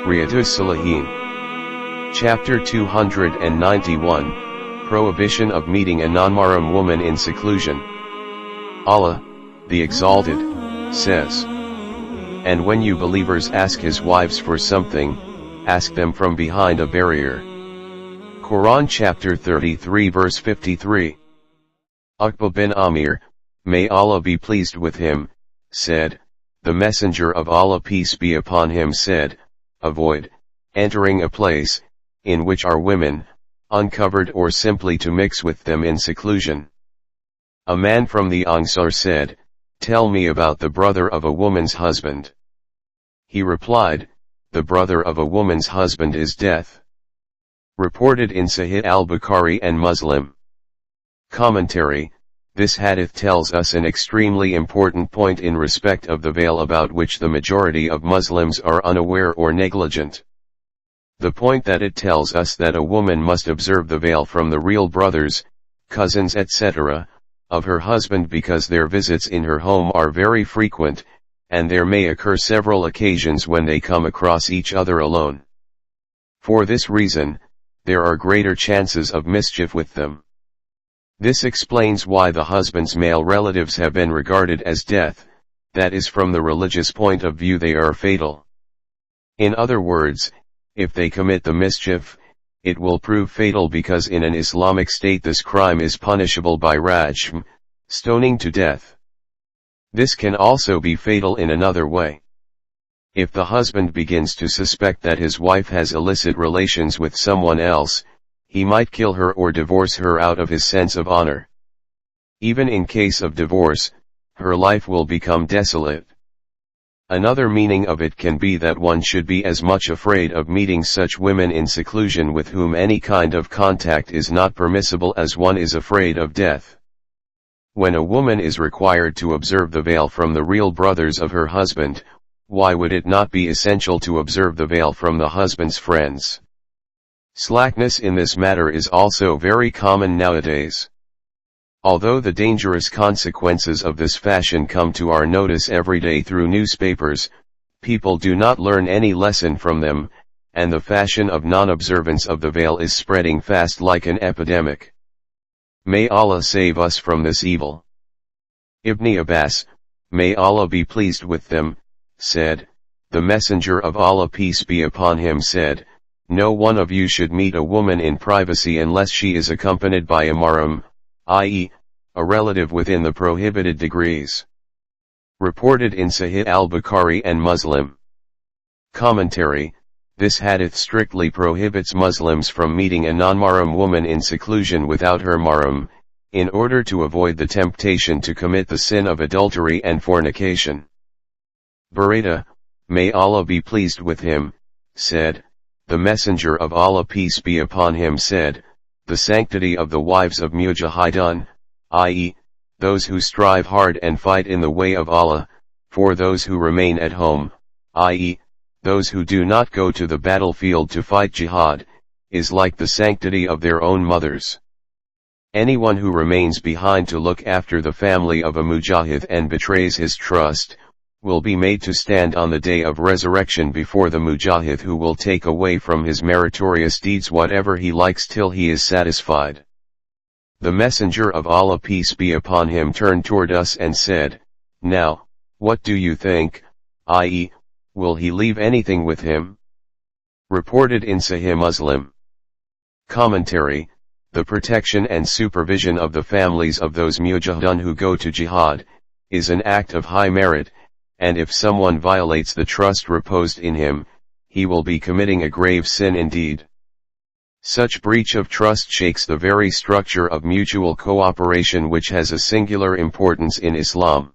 Riyadus Saliheen. Chapter 291, Prohibition of meeting a non-Mahram woman in seclusion. Allah, the Exalted, says, "And when you believers ask his wives for something, ask them from behind a barrier." Quran chapter 33 verse 53. Uqba bin Amir, may Allah be pleased with him, said, "The Messenger of Allah peace be upon him said, avoid entering a place in which are women, uncovered or simply to mix with them in seclusion." A man from the Ansar said, "Tell me about the brother of a woman's husband." He replied, "The brother of a woman's husband is death." Reported in Sahih al-Bukhari and Muslim. Commentary: this hadith tells us an extremely important point in respect of the veil about which the majority of Muslims are unaware or negligent. The point that it tells us that a woman must observe the veil from the real brothers, cousins etc., of her husband because their visits in her home are very frequent, and there may occur several occasions when they come across each other alone. For this reason, there are greater chances of mischief with them. This explains why the husband's male relatives have been regarded as death, that is, from the religious point of view they are fatal. In other words, if they commit the mischief, it will prove fatal because in an Islamic state this crime is punishable by rajm, stoning to death. This can also be fatal in another way. If the husband begins to suspect that his wife has illicit relations with someone else, he might kill her or divorce her out of his sense of honor. Even in case of divorce, her life will become desolate. Another meaning of it can be that one should be as much afraid of meeting such women in seclusion with whom any kind of contact is not permissible as one is afraid of death. When a woman is required to observe the veil from the real brothers of her husband, why would it not be essential to observe the veil from the husband's friends? Slackness in this matter is also very common nowadays. Although the dangerous consequences of this fashion come to our notice every day through newspapers, people do not learn any lesson from them, and the fashion of non-observance of the veil is spreading fast like an epidemic. May Allah save us from this evil. Ibn Abbas, may Allah be pleased with them, said, "The Messenger of Allah peace be upon him said, no one of you should meet a woman in privacy unless she is accompanied by a mahram, i.e., a relative within the prohibited degrees." Reported in Sahih al-Bukhari and Muslim. Commentary: this hadith strictly prohibits Muslims from meeting a non-mahram woman in seclusion without her mahram, in order to avoid the temptation to commit the sin of adultery and fornication. Buraida, may Allah be pleased with him, said, "The Messenger of Allah peace be upon him said, the sanctity of the wives of mujahidun, i.e., those who strive hard and fight in the way of Allah, for those who remain at home, i.e., those who do not go to the battlefield to fight jihad, is like the sanctity of their own mothers. Anyone who remains behind to look after the family of a mujahid and betrays his trust, will be made to stand on the day of resurrection before the mujahid, who will take away from his meritorious deeds whatever he likes till he is satisfied." The Messenger of Allah peace be upon him turned toward us and said, "Now, what do you think, i.e., will he leave anything with him?" Reported in Sahih Muslim. Commentary: the protection and supervision of the families of those mujahidun who go to jihad, is an act of high merit, and if someone violates the trust reposed in him, he will be committing a grave sin indeed. Such breach of trust shakes the very structure of mutual cooperation which has a singular importance in Islam.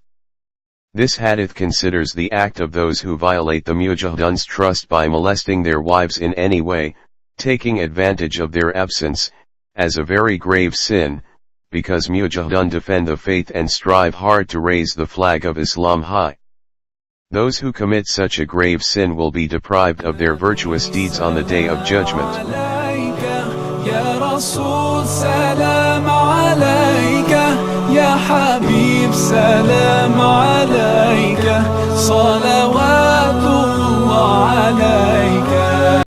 This hadith considers the act of those who violate the mujahidun's trust by molesting their wives in any way, taking advantage of their absence, as a very grave sin, because mujahidun defend the faith and strive hard to raise the flag of Islam high. Those who commit such a grave sin will be deprived of their virtuous deeds on the day of judgment. يا رسول سلام عليك يا حبيب سلام عليك صلاة